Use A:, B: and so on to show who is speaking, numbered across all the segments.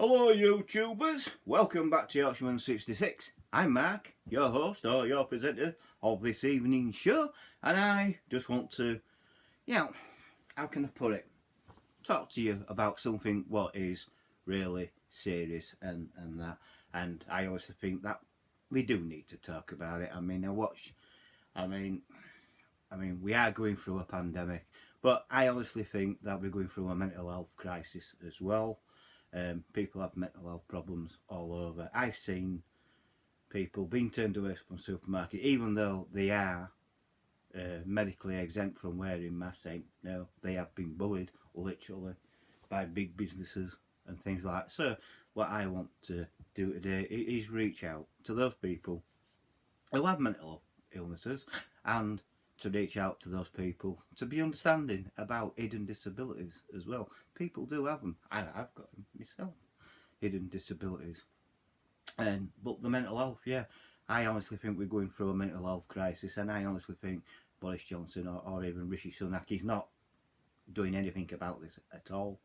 A: Hello YouTubers, welcome back to Yorkshireman66. I'm Mark, your host or your presenter of this evening's show, and I just want to, how can I put it, talk to you about something what is really serious and that, and I honestly think that we do need to talk about it. We are going through a pandemic, but I honestly think that we're going through a mental health crisis as well. People have mental health problems all over. I've seen people being turned away from supermarket, even though they are medically exempt from wearing masks. No, they have been bullied literally by big businesses and things like that. So what I want to do today is reach out to those people who have mental illnesses and to reach out to those people to be understanding about hidden disabilities as well. People do have them. I've got them myself, hidden disabilities. But the mental health, yeah, I honestly think we're going through a mental health crisis, and I honestly think Boris Johnson or even Rishi Sunak is not doing anything about this at all.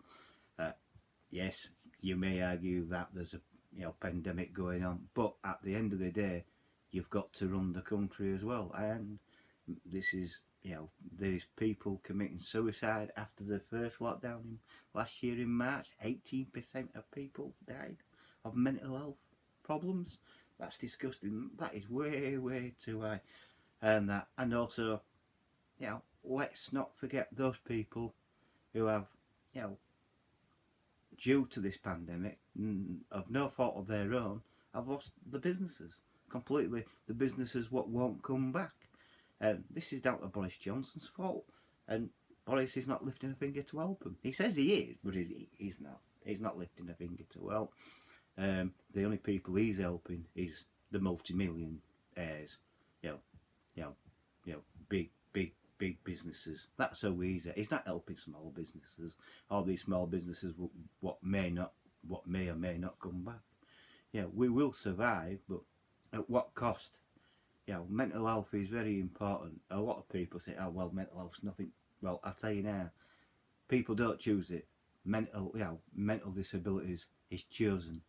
A: Yes, you may argue that there's a pandemic going on, but at the end of the day, you've got to run the country as well, and this is there is people committing suicide after the first lockdown last year in March. 18% of people died of mental health problems. That's disgusting. That is way too high. And also, let's not forget those people who have, due to this pandemic, of no fault of their own, have lost the businesses completely. The businesses what won't come back. This is down to Boris Johnson's fault, and Boris is not lifting a finger to help him. He says he is, but he's not. He's not lifting a finger to help. The only people he's helping is the multi-millionaires, big businesses. That's so easy. He's not helping small businesses. All these small businesses, what may or may not come back. We will survive, but at what cost? Mental health is very important. A lot of people say, "Oh well, mental health's nothing." Well, I'll tell you now, people don't choose it. Mental disabilities is chosen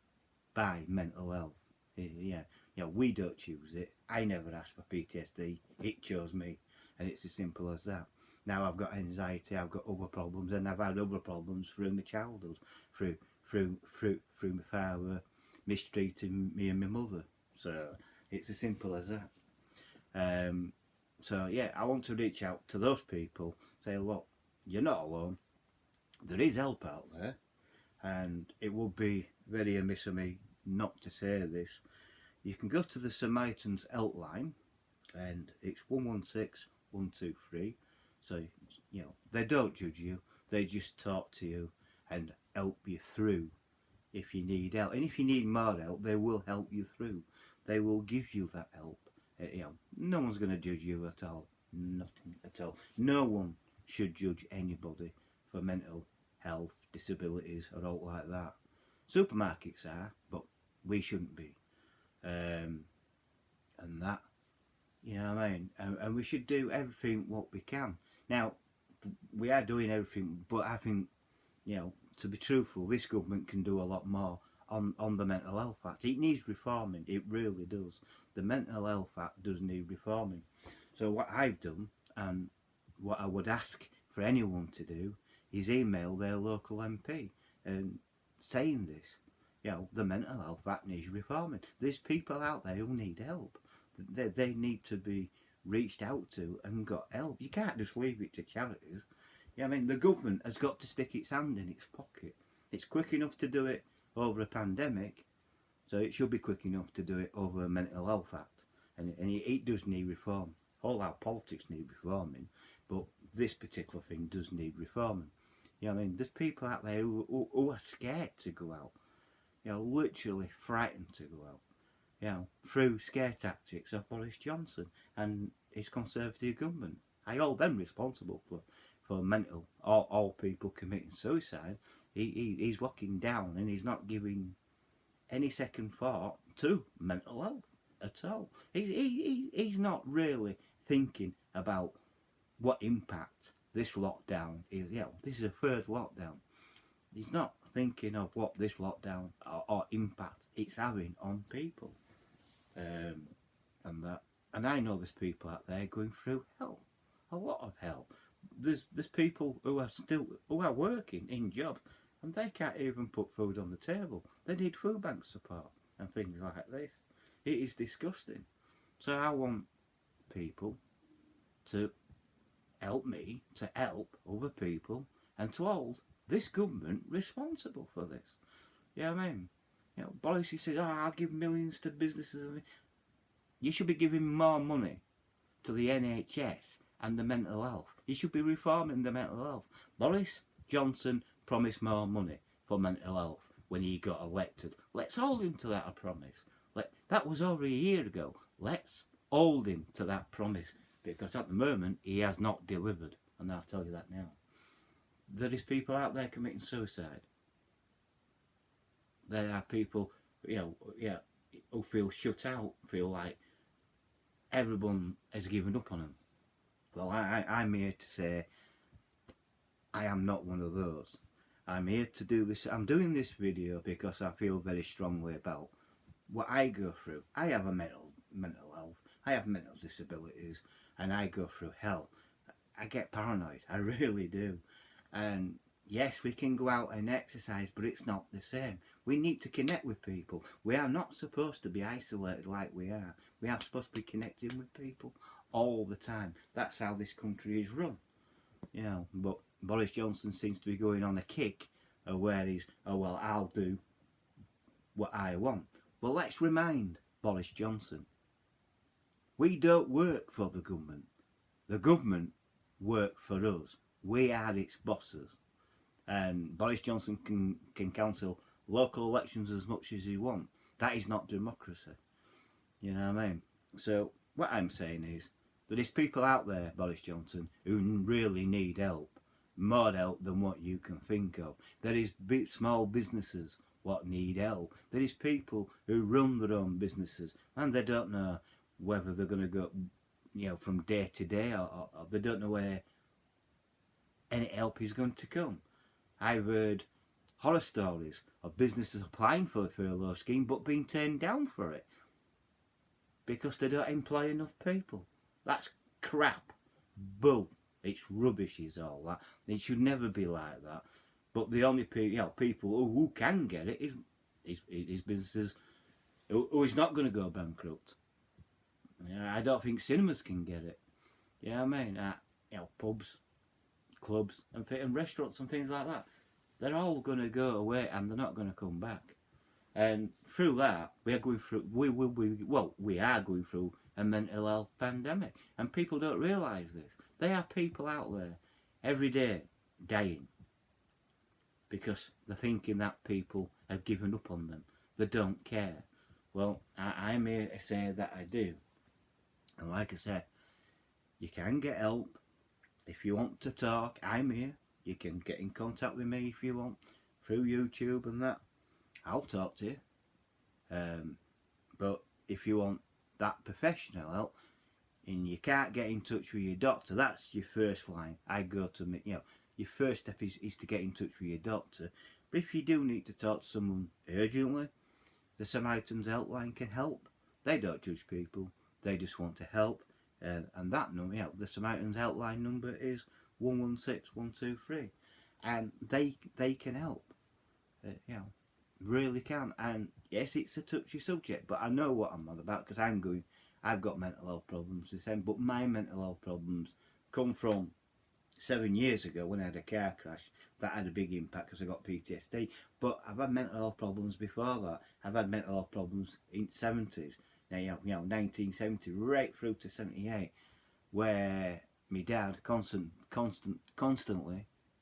A: by mental health. We don't choose it. I never asked for PTSD. It chose me, and it's as simple as that. Now I've got anxiety. I've got other problems, and I've had other problems through my childhood, through my father mistreating me and my mother. So it's as simple as that. I want to reach out to those people, say, look, you're not alone. There is help out there, and it would be very amiss of me not to say this. You can go to the Samaritans Helpline, and it's 116 123. So they don't judge you; they just talk to you and help you through if you need help. And if you need more help, they will help you through. They will give you that help. No one's going to judge you at all. Nothing at all. No one should judge anybody for mental health, disabilities, or all like that. Supermarkets are, but we shouldn't be. And that, what I mean? And we should do everything what we can. Now, we are doing everything, but I think, to be truthful, this government can do a lot more on the Mental Health Act. It needs reforming, it really does. The Mental Health Act does need reforming. So what I've done, and what I would ask for anyone to do, is email their local MP and saying this. The Mental Health Act needs reforming. There's people out there who need help. They need to be reached out to and got help. You can't just leave it to charities. The government has got to stick its hand in its pocket. It's quick enough to do it over a pandemic, so it should be quick enough to do it over a Mental Health Act. And it does need reform. All our politics need reforming, but this particular thing does need reforming. There's people out there who are scared to go out. Literally frightened to go out. Through scare tactics of Boris Johnson and his Conservative government. I hold them responsible for mental, all people committing suicide. He's locking down, and he's not giving any second thought to mental health at all. He's not really thinking about what impact this lockdown is. This is a third lockdown. He's not thinking of what this lockdown or impact it's having on people, and that. And I know there's people out there going through hell, a lot of hell. There's people who are working in jobs, and they can't even put food on the table. They need food bank support and things like this. It is disgusting. So I want people to help me to help other people and to hold this government responsible for this. You know what I mean? You know, Boris, he said, "Oh, I'll give millions to businesses." You should be giving more money to the NHS and the mental health. You should be reforming the mental health. Boris Johnson promised more money for mental health when he got elected. Let's hold him to that promise. That was over a year ago. Let's hold him to that promise, because at the moment he has not delivered, and I'll tell you that now. There is people out there committing suicide. There are people, who feel shut out, feel like everyone has given up on them. Well, I'm here to say I am not one of those. I'm here to do this. I'm doing this video because I feel very strongly about what I go through. I have a mental health. I have mental disabilities, and I go through hell. I get paranoid. I really do. And yes, we can go out and exercise, but it's not the same. We need to connect with people. We are not supposed to be isolated like we are. We are supposed to be connecting with people all the time. That's how this country is run. But Boris Johnson seems to be going on a kick of where he's, oh well, I'll do what I want. Well, let's remind Boris Johnson, we don't work for the government. The government work for us. We are its bosses. And Boris Johnson can cancel local elections as much as he wants. That is not democracy. You know what I mean? So what I'm saying is, there is people out there, Boris Johnson, who really need help. More help than what you can think of. There is small businesses what need help. There is people who run their own businesses and they don't know whether they're going to go, from day to day, or they don't know where any help is going to come. I've heard horror stories of businesses applying for the furlough scheme but being turned down for it because they don't employ enough people. That's crap. Bull. It's rubbish is all that. It should never be like that. But the only people who can get it is businesses who is not going to go bankrupt. I don't think cinemas can get it. You know what I mean? Pubs, clubs and restaurants and things like that. They're all going to go away and they're not going to come back. And through that, we are going through a mental health pandemic. And people don't realise this. There are people out there every day dying because they're thinking that people have given up on them. They don't care. Well, I'm here to say that I do. And like I said, you can get help. If you want to talk, I'm here. You can get in contact with me if you want through YouTube and that. I'll talk to you. But if you want that professional help and you can't get in touch with your doctor, that's your first line. I go to, your first step is to get in touch with your doctor. But if you do need to talk to someone urgently, the Samaritans helpline can help. They don't judge people. They just want to help. And that number, the Samaritans helpline number is 116123, and they can help. Really can. And yes, it's a touchy subject, but I know what I'm on about because I've got mental health problems the same, but my mental health problems come from 7 years ago when I had a car crash. That had a big impact because I got PTSD. But I've had mental health problems before that. I've had mental health problems in the 70s. Now, 1970 right through to 78, where my dad constantly,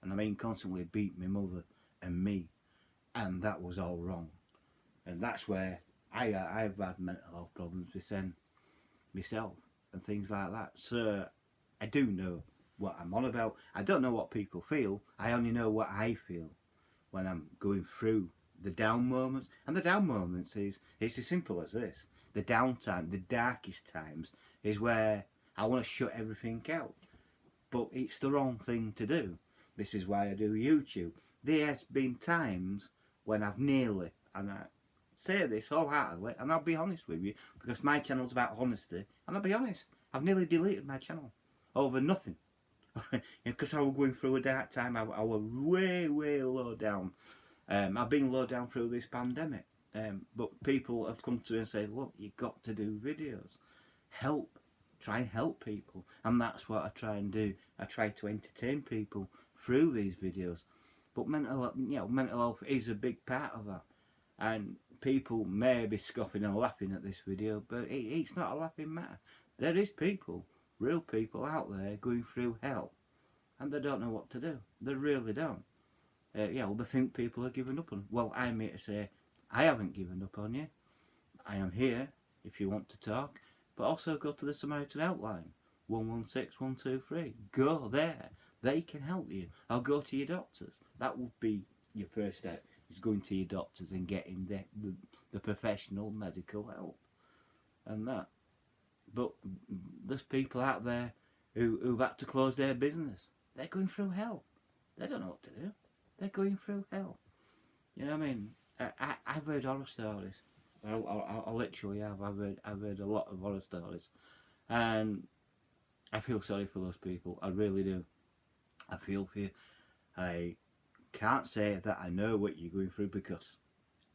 A: and I mean constantly, beat my mother and me, and that was all wrong. And that's where I've had mental health problems with myself and things like that. So I do know what I'm on about. I don't know what people feel. I only know what I feel when I'm going through the down moments. And the down moments it's as simple as this. The downtime, the darkest times, is where I want to shut everything out. But it's the wrong thing to do. This is why I do YouTube. there has been times when I've nearly, and I say this wholeheartedly, and I'll be honest with you, because my channel's about honesty, and I'll be honest, I've nearly deleted my channel over nothing. Because I was going through a dark time. I was way low down. I've been low down through this pandemic. But people have come to me and said, look, you've got to do videos. Help. Try and help people. And that's what I try and do. I try to entertain people through these videos. But mental health is a big part of that. And people may be scoffing and laughing at this video, but it's not a laughing matter. There is people, real people out there going through hell, and they don't know what to do. They really don't. They think people are giving up on them. Well, I'm here to say, I haven't given up on you. I am here if you want to talk, but also go to the Samaritan Outline, 116123. Go there. They can help you. Or go to your doctors. That would be your first step, is going to your doctors and getting the professional medical help. And that. But there's people out there who've had to close their business. They're going through hell. They don't know what to do. They're going through hell. You know what I mean? I've heard horror stories. I literally have. I've heard a lot of horror stories. And I feel sorry for those people. I really do. I feel for you. I can't say that I know what you're going through, because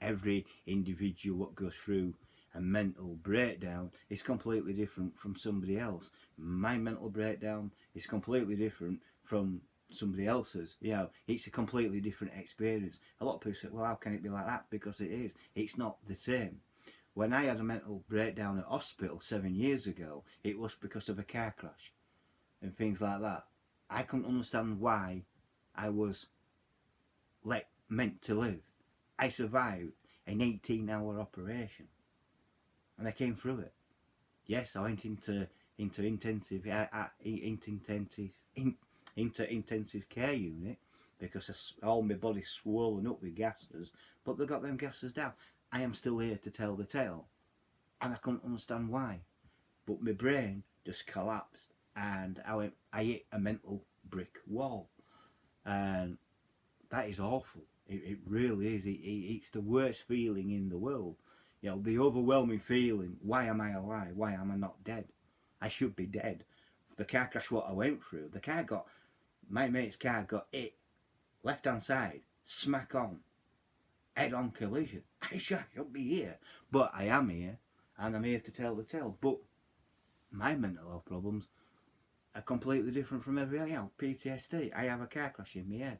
A: every individual that goes through a mental breakdown is completely different from somebody else. My mental breakdown is completely different from somebody else's. It's a completely different experience. A lot of people say, well, how can it be like that? Because it is. It's not the same. When I had a mental breakdown at hospital 7 years ago, it was because of a car crash and things like that. I couldn't understand why I was meant to live. I survived an 18-hour operation, and I came through it. Yes, I went into intensive care unit because all my body's swollen up with gases, but they got them gases down. I am still here to tell the tale, and I couldn't understand why. But my brain just collapsed, and I hit a mental brick wall, and that is awful. It really is. It's the worst feeling in the world. The overwhelming feeling, why am I alive? Why am I not dead? I should be dead. The car crash what I went through, my mate's car got hit, left hand side, smack on, head on collision. I should be here. But I am here, and I'm here to tell the tale. But my mental health problems are completely different from every else. PTSD, I have a car crash in my head.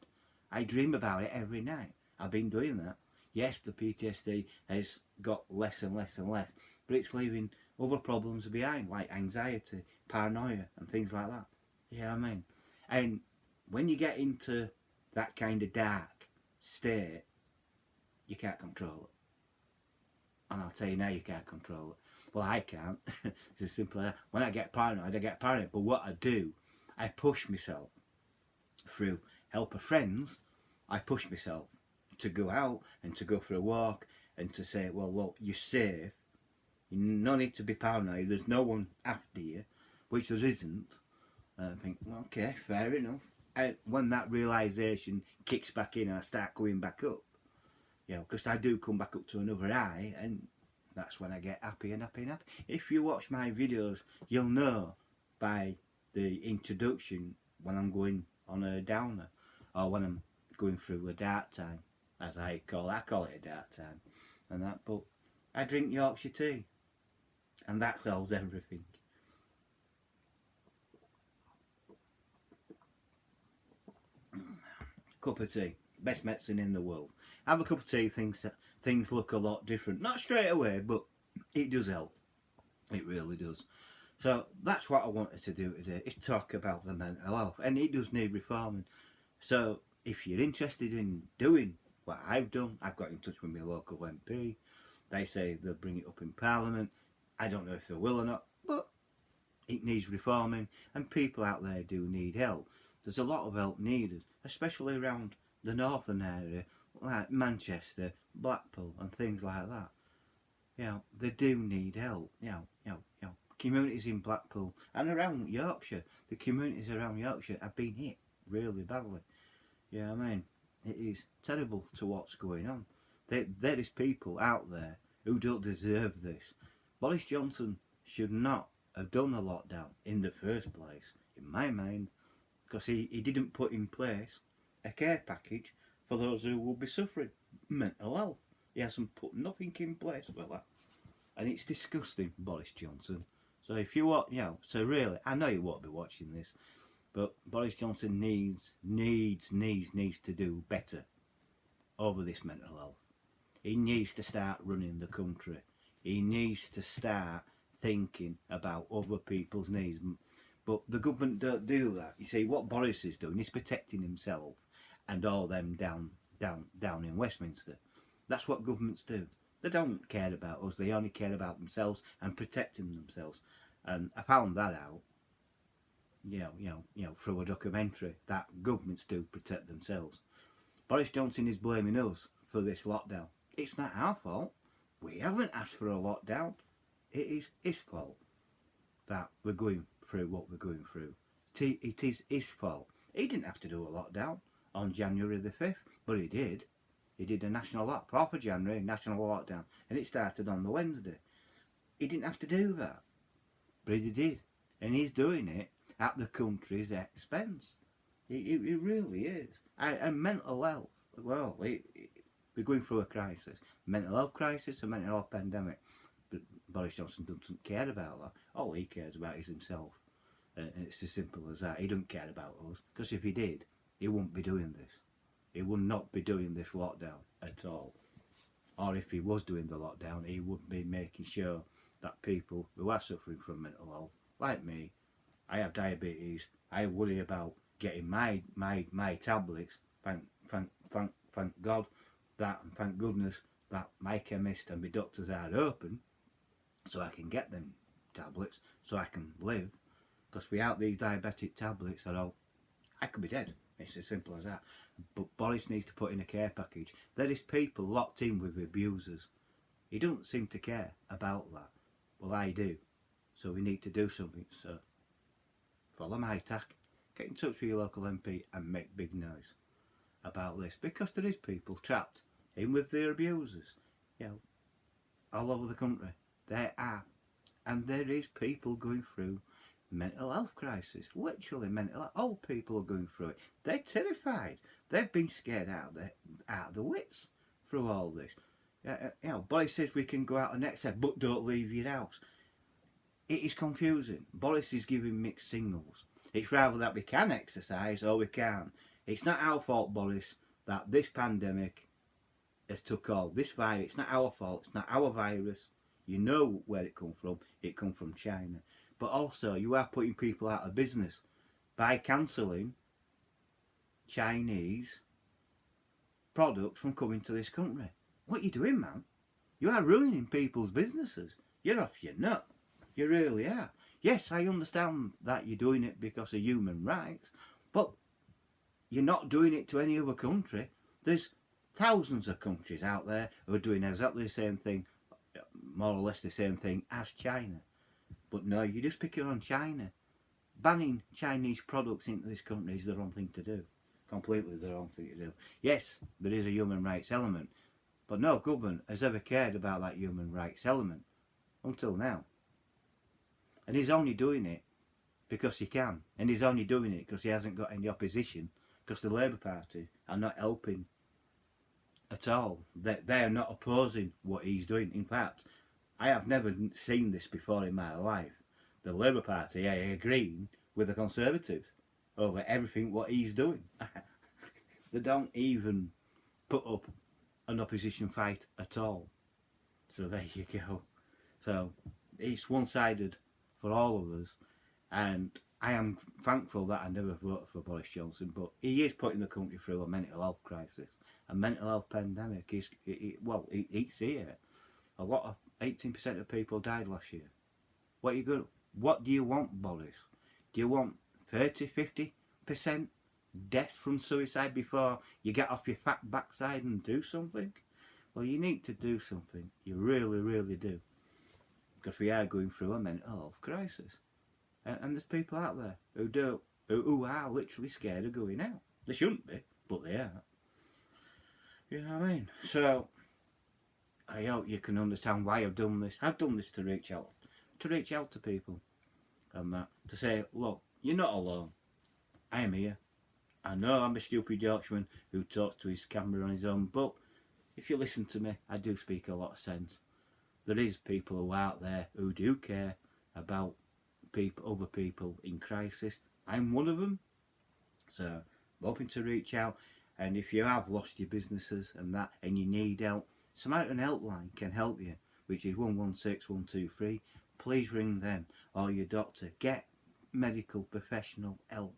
A: I dream about it every night. I've been doing that. Yes, the PTSD has got less and less and less, but it's leaving other problems behind, like anxiety, paranoia, and things like that. You know what I mean? And when you get into that kind of dark state, you can't control it. And I'll tell you now, you can't control it. Well, I can't. It's as simple as that. When I get paranoid, I get paranoid. But what I do, I push myself through help of friends. I push myself to go out and to go for a walk and to say, well, look, you're safe. You no need to be paranoid. There's no one after you, which there isn't. And I think, well, okay, fair enough. And when that realisation kicks back in and I start going back up, because I do come back up to another high, and that's when I get happy and happy and happy. If you watch my videos, you'll know by the introduction when I'm going on a downer, or when I'm going through a dark time, as I call it a dark time, and that. But I drink Yorkshire tea, and that solves everything. Cup of tea, best medicine in the world. Have a cup of tea, things look a lot different. Not straight away, but it does help. It really does. So that's what I wanted to do today, is talk about the mental health, and it does need reforming. So if you're interested in doing what I've done, I've got in touch with my local MP. They say they'll bring it up in Parliament. I don't know if they will or not, but it needs reforming, and people out there do need help. There's a lot of help needed, especially around the northern area, like Manchester, Blackpool, and things like that. They do need help. Communities in Blackpool and around Yorkshire, the communities around Yorkshire have been hit really badly. You know what I mean? It is terrible to what's going on. There is people out there who don't deserve this. Boris Johnson should not have done a lockdown in the first place, in my mind, because he didn't put in place a care package for those who will be suffering mental health. He hasn't put nothing in place for that. And it's disgusting, Boris Johnson. So if you want, so really, I know you won't be watching this, but Boris Johnson needs to do better over this mental health. He needs to start running the country. He needs to start thinking about other people's needs. But the government don't do that. You see, what Boris is doing is protecting himself and all them down in Westminster. That's what governments do. They don't care about us. They only care about themselves and protecting themselves. And I found that out, through a documentary, that governments do protect themselves. Boris Johnson is blaming us for this lockdown. It's not our fault. We haven't asked for a lockdown. It is his fault that we're going through what we're going through. It is his fault. He didn't have to do a lockdown on January the 5th, but he did. He did a national lockdown, 4th of January, national lockdown, and it started on the Wednesday. He didn't have to do that, but he did, and he's doing it at the country's expense. It really is. And mental health, well, we're going through a crisis. Mental health crisis, a mental health pandemic. But Boris Johnson doesn't care about that. All he cares about is himself. And it's as simple as that. He doesn't care about us. Because if he did, he wouldn't be doing this. He would not be doing this lockdown at all. Or if he was doing the lockdown, he would be making sure that people who are suffering from mental health, like me, I have diabetes, I worry about getting my tablets. Thank God that, and thank goodness that my chemist and my doctors are open, so I can get them tablets, so I can live. Because without these diabetic tablets, I could be dead. It's as simple as that. But Boris needs to put in a care package. There is people locked in with abusers. He doesn't seem to care about that. Well, I do. So we need to do something. So follow my tack. Get in touch with your local MP and make big noise about this. Because there is people trapped in with their abusers. All over the country. There are. And there is people going through mental health crisis. Literally mental health. Old people are going through it. They're terrified. They've been scared out of their wits through all this. Boris says we can go out and exercise, but don't leave your house. It is confusing. Boris is giving mixed signals. It's rather that we can exercise or we can't. It's not our fault, Boris, that this pandemic has took all this virus. It's not our fault. It's not our virus. You know where it come from. It come from China. But also, you are putting people out of business by cancelling Chinese products from coming to this country. What are you doing, man? You are ruining people's businesses. You're off your nut. You really are. Yes, I understand that you're doing it because of human rights, but you're not doing it to any other country. There's thousands of countries out there who are doing exactly the same thing, more or less the same thing as China. But no, you're just picking on China. Banning Chinese products into this country is the wrong thing to do. Completely the wrong thing to do. Yes, there is a human rights element, but no government has ever cared about that human rights element until now. And he's only doing it because he can. And he's only doing it because he hasn't got any opposition, because the Labour Party are not helping at all. They are not opposing what he's doing. In fact, I have never seen this before in my life. The Labour Party are agreeing with the Conservatives over everything what he's doing. They don't even put up an opposition fight at all. So there you go. So it's one-sided for all of us, and I am thankful that I never voted for Boris Johnson, but he is putting the country through a mental health crisis. A mental health pandemic is, it's here. A lot of 18% of people died last year. What do you want, Boris? Do you want 30-50% death from suicide before you get off your fat backside and do something? Well, you need to do something. You really, really do. Because we are going through a mental health crisis. And there's people out there who are literally scared of going out. They shouldn't be, but they are. You know what I mean? So I hope you can understand why I've done this. I've done this to reach out to people, and that to say, look, you're not alone. I am here. I know I'm a stupid Yorkshireman who talks to his camera on his own, but if you listen to me, I do speak a lot of sense. There is people who are out there who do care about other people in crisis. I'm one of them. So I'm hoping to reach out, and if you have lost your businesses and that, and you need help, Samaritan Helpline can help you, which is 116123. Please ring them or your doctor. Get medical professional help.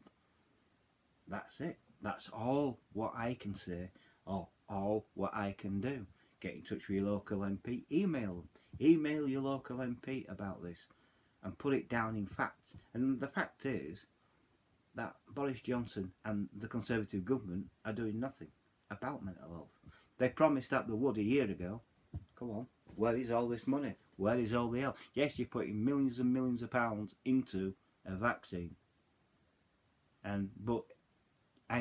A: That's it. That's all what I can say, or all what I can do. Get in touch with your local MP. Email them. Email your local MP about this, and put it down in facts. And the fact is that Boris Johnson and the Conservative government are doing nothing about mental health. They promised that they would a year ago. Come on, where is all this money? Where is all the help? Yes, you're putting millions and millions of pounds into a vaccine, and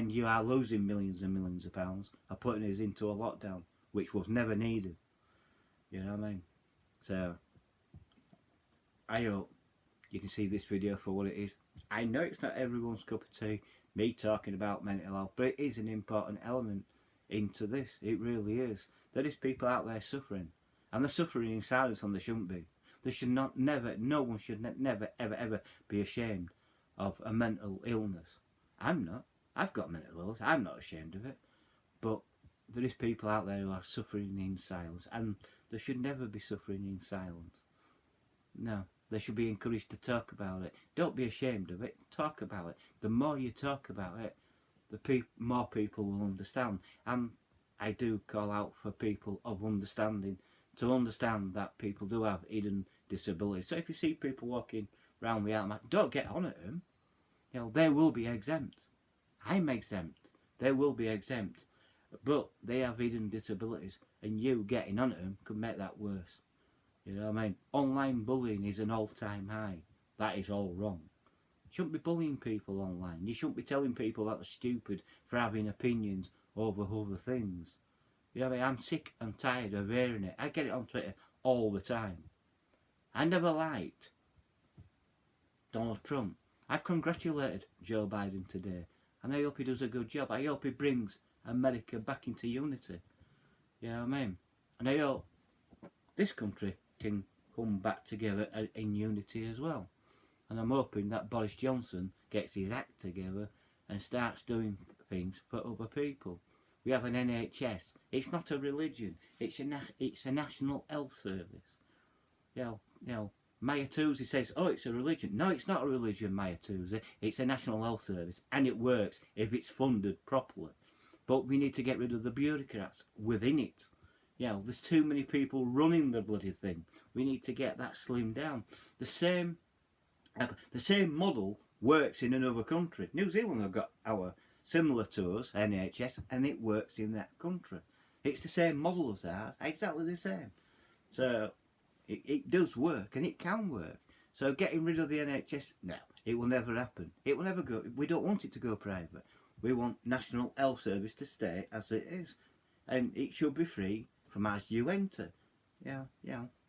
A: you are losing millions and millions of pounds of putting us into a lockdown, which was never needed. You know what I mean? So I hope you can see this video for what it is. I know it's not everyone's cup of tea, me talking about mental health, but it is an important element into this. It really is. There is people out there suffering, and they're suffering in silence, and they shouldn't be. They should not, never, no one should never, ever, ever be ashamed of a mental illness. I'm not. I've got mental illness. I'm not ashamed of it. But there is people out there who are suffering in silence, and they should never be suffering in silence. No. They should be encouraged to talk about it. Don't be ashamed of it. Talk about it. The more you talk about it, the more people will understand. And I do call out for people of understanding to understand that people do have hidden disabilities. So if you see people walking around without a mask, don't get on at them. You know, they will be exempt. I'm exempt. They will be exempt. But they have hidden disabilities, and you getting on at them could make that worse. You know what I mean? Online bullying is an all-time high. That is all wrong. You shouldn't be bullying people online. You shouldn't be telling people that they're stupid for having opinions over other things. You know what I mean? I'm sick and tired of hearing it. I get it on Twitter all the time. I never liked Donald Trump. I've congratulated Joe Biden today, and I hope he does a good job. I hope he brings America back into unity. You know what I mean? And I hope this country can come back together in unity as well. And I'm hoping that Boris Johnson gets his act together and starts doing things for other people. We have an NHS. It's not a religion. It's a national health service. You know, Maya Tuesday says, oh, it's a religion. No, it's not a religion, Maya Tuesday. It's a national health service, and it works if it's funded properly. But we need to get rid of the bureaucrats within it. You know, there's too many people running the bloody thing. We need to get that slimmed down. The same model works in another country. New Zealand have got our similar to us, NHS, and it works in that country. It's the same model as ours, exactly the same. So it does work, and it can work. So getting rid of the NHS, no, it will never happen. It will never go. We don't want it to go private. We want National Health Service to stay as it is, and it should be free from as you enter. Yeah,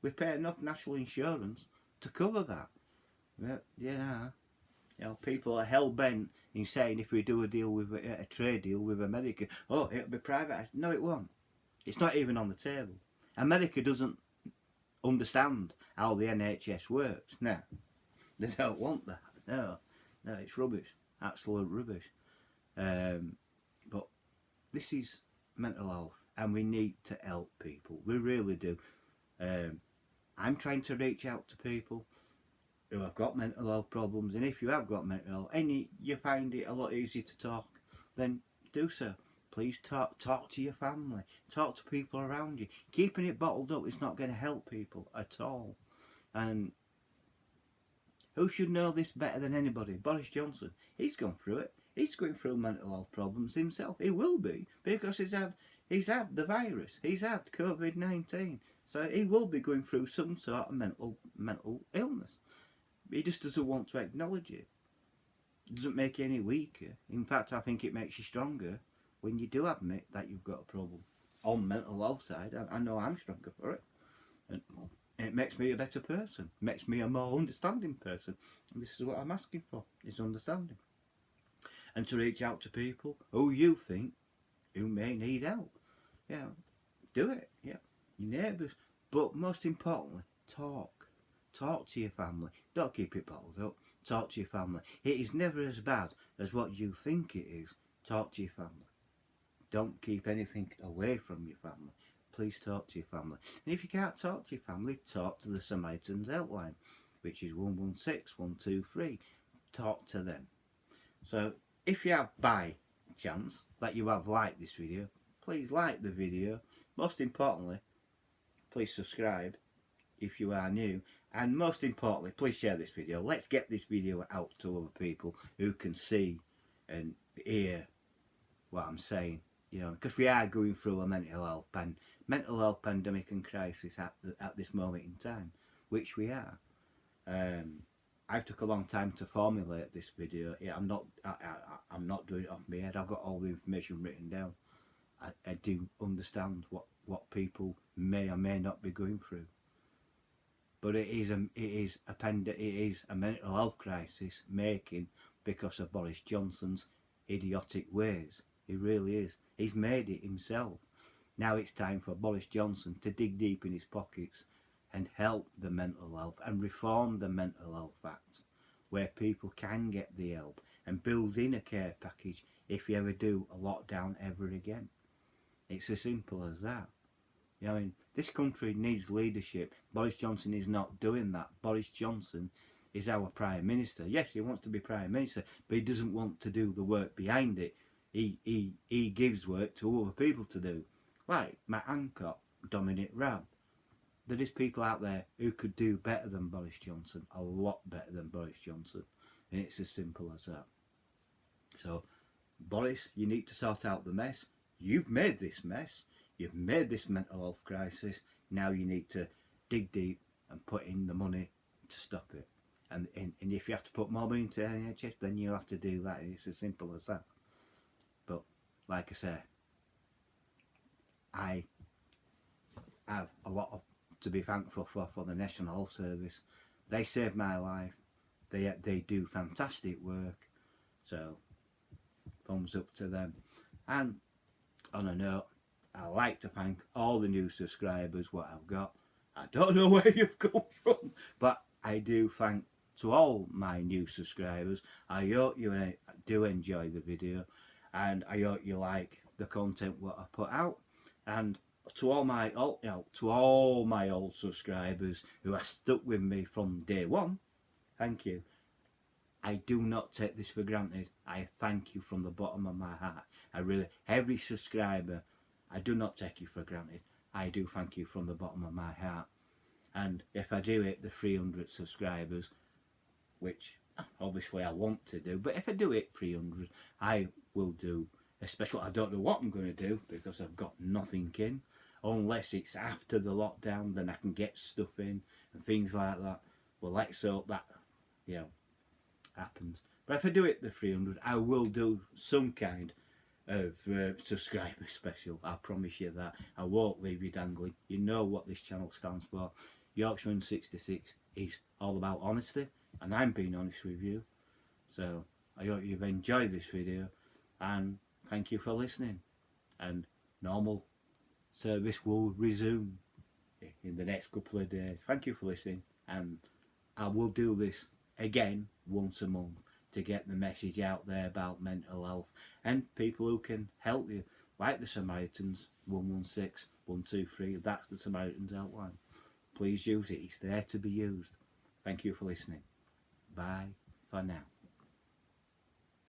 A: we pay enough national insurance to cover that. But, you know, people are hell bent in saying if we do a deal with a trade deal with America, oh, it'll be privatised. No, it won't. It's not even on the table. America doesn't understand how the NHS works. No, they don't want that. No, it's rubbish. Absolute rubbish. But this is mental health, and we need to help people. We really do. I'm trying to reach out to people who have got mental health problems, and if you have got mental health and you find it a lot easier to talk, then do so. Please talk to your family, talk to people around you. Keeping it bottled up is not going to help people at all. And who should know this better than anybody? Boris Johnson. He's gone through it. He's going through mental health problems himself. He will be, because he's had the virus. He's had COVID-19. So he will be going through some sort of mental illness. He just doesn't want to acknowledge it. It doesn't make you any weaker. In fact, I think it makes you stronger when you do admit that you've got a problem. on mental health side, I know I'm stronger for it. And it makes me a better person, makes me a more understanding person. And this is what I'm asking for, is understanding. And to reach out to people who you think who may need help. Yeah, do it. Yeah, your neighbours. But most importantly, talk. Talk to your family. Don't keep it bottled up. Talk to your family. It is never as bad as what you think it is. Talk to your family. Don't keep anything away from your family. Please talk to your family. And if you can't talk to your family, talk to the Samaritans helpline, which is 116 123. Talk to them. So if you have by chance that you have liked this video, please like the video. Most importantly, please subscribe if you are new, and most importantly, please share this video. Let's get this video out to other people who can see and hear what I'm saying, you know, because we are going through a mental health pandemic and crisis at this moment in time, which we are. I took a long time to formulate this video. Yeah, I'm not doing it off my head. I've got all the information written down. I do understand what people may or may not be going through. But it is a mental health crisis making because of Boris Johnson's idiotic ways. It really is. He's made it himself. Now it's time for Boris Johnson to dig deep in his pockets and help the mental health and reform the Mental Health Act, where people can get the help, and build in a care package if you ever do a lockdown ever again. It's as simple as that. You know, I mean, this country needs leadership. Boris Johnson is not doing that. Boris Johnson is our Prime Minister. Yes, he wants to be Prime Minister, but he doesn't want to do the work behind it. He gives work to other people to do. Like Matt Hancock, Dominic Raab. There is people out there who could do better than Boris Johnson, a lot better than Boris Johnson. And it's as simple as that. So, Boris, you need to sort out the mess. You've made this mess. You've made this mental health crisis. Now you need to dig deep and put in the money to stop it. And if you have to put more money into the NHS, then you'll have to do that. And it's as simple as that. But, like I say, I have a lot to be thankful for the National Health Service. They saved my life. They do fantastic work. So, thumbs up to them. And on a note, I like to thank all the new subscribers what I've got. I don't know where you've come from, but I do thank to all my new subscribers. I hope you do enjoy the video, and I hope you like the content what I put out. And to all my old subscribers who are stuck with me from day one, thank you. I do not take this for granted. I thank you from the bottom of my heart. Every subscriber, I do not take you for granted. I do thank you from the bottom of my heart. And if I do hit the 300 subscribers, which obviously I want to do, but if I do hit 300, I will do a special. I don't know what I'm going to do because I've got nothing in. Unless it's after the lockdown, then I can get stuff in and things like that. Well, let's hope that, you know, happens. But if I do it the 300, I will do some kind of subscriber special. I promise you that. I won't leave you dangling. You know what this channel stands for. Yorkshireman 66 is all about honesty, and I'm being honest with you. So I hope you've enjoyed this video, and thank you for listening. And normal service will resume in the next couple of days. Thank you for listening, and I will do this again once a month to get the message out there about mental health and people who can help you, like the Samaritans. 116 123, that's the Samaritans helpline. Please use it. It's there to be used. Thank you for listening. Bye for now.